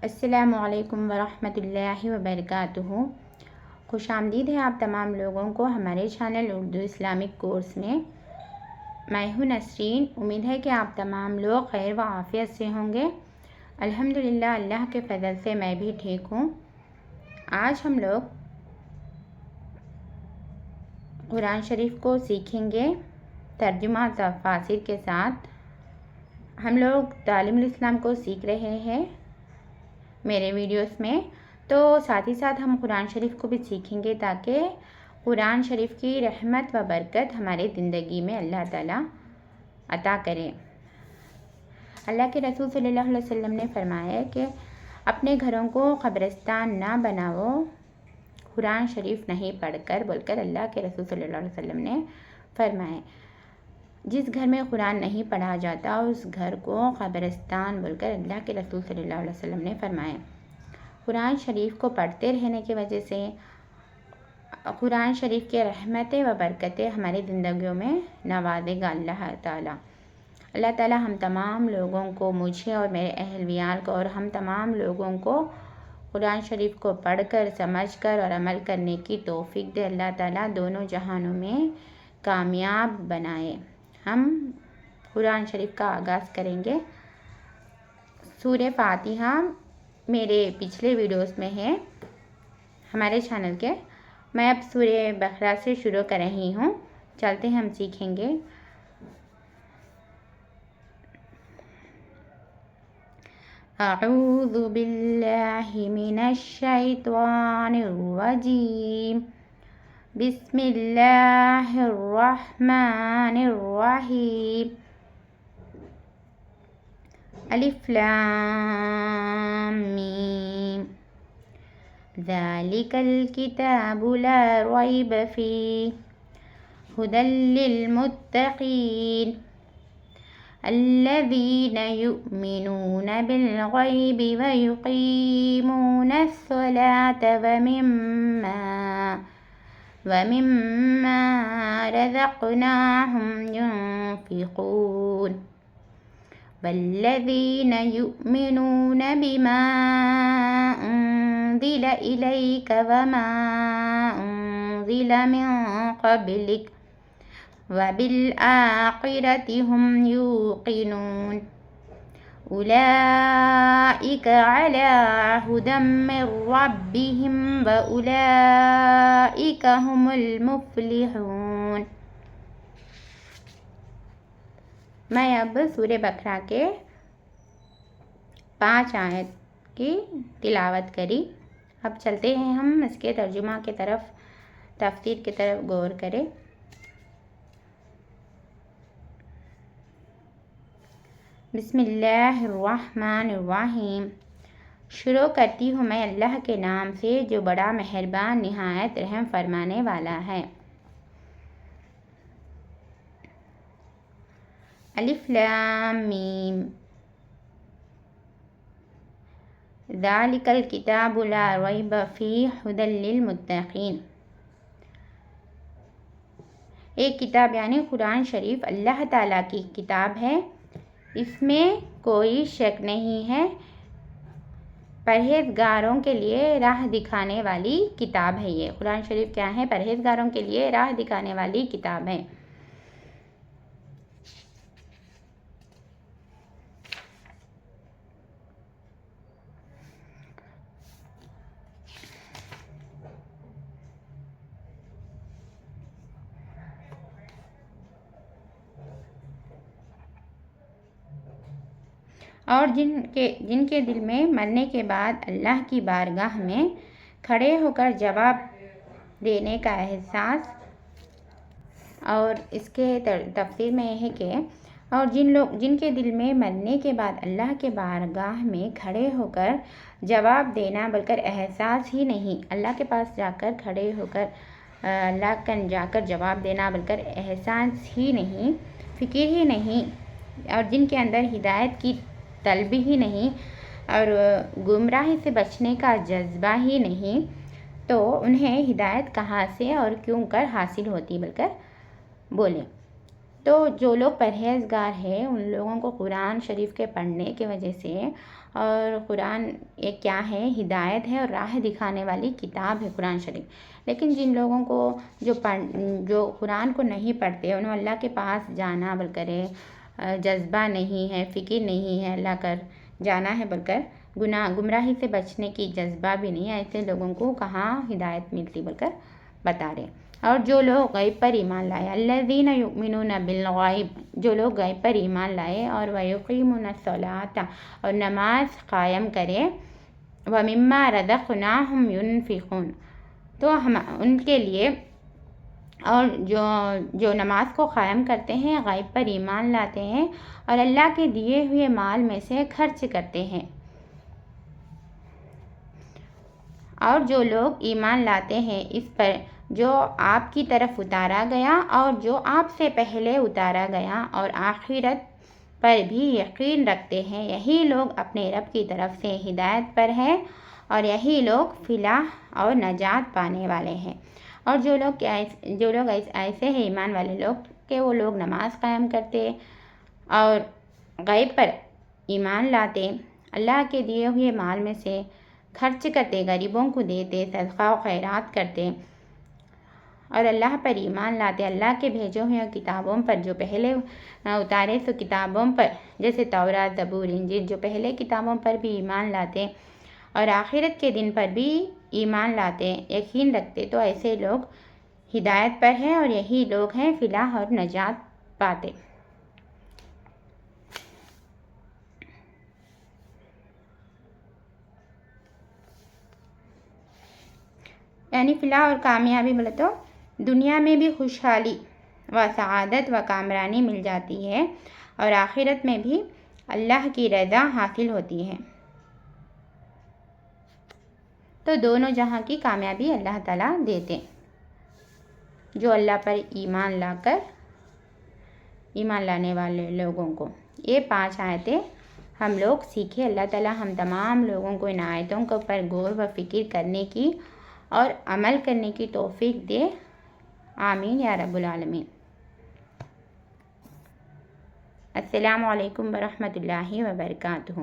السلام علیکم ورحمۃ اللہ وبرکاتہ۔ خوش آمدید ہے آپ تمام لوگوں کو ہمارے چینل اردو اسلامک کورس میں۔ میں ہوں نسرین۔ امید ہے کہ آپ تمام لوگ خیر و عافیت سے ہوں گے۔ الحمدللہ اللہ کے فضل سے میں بھی ٹھیک ہوں۔ آج ہم لوگ قرآن شریف کو سیکھیں گے ترجمہ تفاسیر کے ساتھ۔ ہم لوگ تعلیم الاسلام کو سیکھ رہے ہیں میرے ویڈیوز میں، تو ساتھ ہی ساتھ ہم قرآن شریف کو بھی سیکھیں گے تاکہ قرآن شریف کی رحمت و برکت ہمارے زندگی میں اللہ تعالیٰ عطا کرے۔ اللہ کے رسول صلی اللہ علیہ وسلم نے فرمایا کہ اپنے گھروں کو قبرستان نہ بناؤ قرآن شریف نہیں پڑھ کر، بول کر اللہ کے رسول صلی اللہ علیہ وسلم نے فرمایا۔ جس گھر میں قرآن نہیں پڑھا جاتا اس گھر کو قبرستان بول کر اللہ کے رسول صلی اللہ علیہ وسلم نے فرمایا۔ قرآن شریف کو پڑھتے رہنے کی وجہ سے قرآن شریف کے رحمتیں و برکتیں ہماری زندگیوں میں نوازے گا اللہ تعالیٰ۔ اللہ تعالیٰ ہم تمام لوگوں کو، مجھے اور میرے اہل ویال کو اور ہم تمام لوگوں کو قرآن شریف کو پڑھ کر، سمجھ کر اور عمل کرنے کی توفیق دے۔ اللہ تعالیٰ دونوں جہانوں میں کامیاب بنائے۔ ہم قرآن شریف کا آغاز کریں گے۔ سورہ فاتحہ میرے پچھلے ویڈیوز میں ہے ہمارے چینل کے۔ میں اب سورہ بقرہ سے شروع کر رہی ہوں، چلتے ہیں ہم سیکھیں گے۔ اعوذ باللہ من الشیطان الرجیم، بسم اللہ الرحمن الرحیم، الف لام میم، ذالک الکتاب لا ریب فیہ ھدی للمتقین الذین یؤمنون بالغیب ویقیمون الصلاة ومما رزقناہم ينفقون والذین یؤمنون بما انزل الیک وما انزل من قبلک وبالآخرۃ ھم یوقنون اولئک علی ھدی من ربہم واولئک ھم المفلحون۔ میں اب سورہ بقرہ کے 5 آیت کی تلاوت کری۔ اب چلتے ہیں ہم اس کے ترجمہ کی طرف، تفسیر کی طرف غور کریں۔ بسم اللہ الرحمن الرحیم، شروع کرتی ہوں میں اللہ کے نام سے جو بڑا مہربان نہایت رحم فرمانے والا ہے۔ الف لام میم، ذالک الکتاب لا ریب فیہ ھدی للمتقین۔ ایک کتاب یعنی قرآن شریف اللہ تعالیٰ کی کتاب ہے، اس میں کوئی شک نہیں ہے، پرہیزگاروں کے لیے راہ دکھانے والی کتاب ہے۔ یہ قرآن شریف کیا ہے؟ پرہیزگاروں کے لیے راہ دکھانے والی کتاب ہے۔ اور جن کے دل میں مرنے کے بعد اللہ کی بارگاہ میں کھڑے ہو کر جواب دینے کا احساس، اور اس کے تفسیر میں یہ ہے کہ اور جن کے دل میں مرنے کے بعد اللہ کے بارگاہ میں کھڑے ہو کر جواب دینا بول کر احساس ہی نہیں، اللہ کے پاس جا کر کھڑے ہو کر اللہ کا جا کر جواب دینا بول کر احساس ہی نہیں، فکر ہی نہیں، اور جن کے اندر ہدایت کی طلب ہی نہیں اور گمراہی سے بچنے کا جذبہ ہی نہیں، تو انہیں ہدایت کہاں سے اور کیوں کر حاصل ہوتی بول کر بولے۔ تو جو لوگ پرہیزگار ہیں ان لوگوں کو قرآن شریف کے پڑھنے کی وجہ سے، اور قرآن ایک کیا ہے، ہدایت ہے اور راہ دکھانے والی کتاب ہے قرآن شریف۔ لیکن جن لوگوں کو جو قرآن کو نہیں پڑھتے، انہوں اللہ کے پاس جانا بول کرے جذبہ نہیں ہے، فکر نہیں ہے، اللہ کر جانا ہے بول کر، گمراہی سے بچنے کی جذبہ بھی نہیں ہے، ایسے لوگوں کو کہاں ہدایت ملتی بول کر بتا رہے۔ اور جو لوگ غیب پر ایمان لائے، الذین یؤمنون بالغیب، جو لوگ غیب پر ایمان لائے اور ویقیمون الصلاۃ، اور نماز قائم کرے، ومما رزقناہم ینفقون، تو ہم ان کے لیے، اور جو نماز کو قائم کرتے ہیں، غیب پر ایمان لاتے ہیں اور اللہ کے دیے ہوئے مال میں سے خرچ کرتے ہیں، اور جو لوگ ایمان لاتے ہیں اس پر جو آپ کی طرف اتارا گیا اور جو آپ سے پہلے اتارا گیا، اور آخرت پر بھی یقین رکھتے ہیں، یہی لوگ اپنے رب کی طرف سے ہدایت پر ہیں، اور یہی لوگ فلاح اور نجات پانے والے ہیں۔ اور جو لوگ ایسے ہیں ایمان والے لوگ کہ وہ لوگ نماز قائم کرتے اور غیب پر ایمان لاتے، اللہ کے دیے ہوئے مال میں سے خرچ کرتے، غریبوں کو دیتے، صدقہ و خیرات کرتے، اور اللہ پر ایمان لاتے، اللہ کے بھیجے ہوئے کتابوں پر جو پہلے اتارے سو کتابوں پر، جیسے تورات، زبور، انجیل، جو پہلے کتابوں پر بھی ایمان لاتے اور آخرت کے دن پر بھی ایمان لاتے، یقین رکھتے، تو ایسے لوگ ہدایت پر ہیں اور یہی لوگ ہیں فلاح اور نجات پاتے۔ یعنی فلاح اور کامیابی بولے تو دنیا میں بھی خوشحالی و سعادت و کامرانی مل جاتی ہے، اور آخرت میں بھی اللہ کی رضا حاصل ہوتی ہے، تو دونوں جہاں کی کامیابی اللہ تعالیٰ دیتے۔ جو اللہ پر ایمان لانے والے لوگوں کو، یہ 5 آیتیں ہم لوگ سیکھے۔ اللہ تعالیٰ ہم تمام لوگوں کو ان آیتوں کے اوپر غور و فکر کرنے کی اور عمل کرنے کی توفیق دے، آمین یا رب العالمین۔ السلام علیکم ورحمۃ اللہ وبرکاتہ۔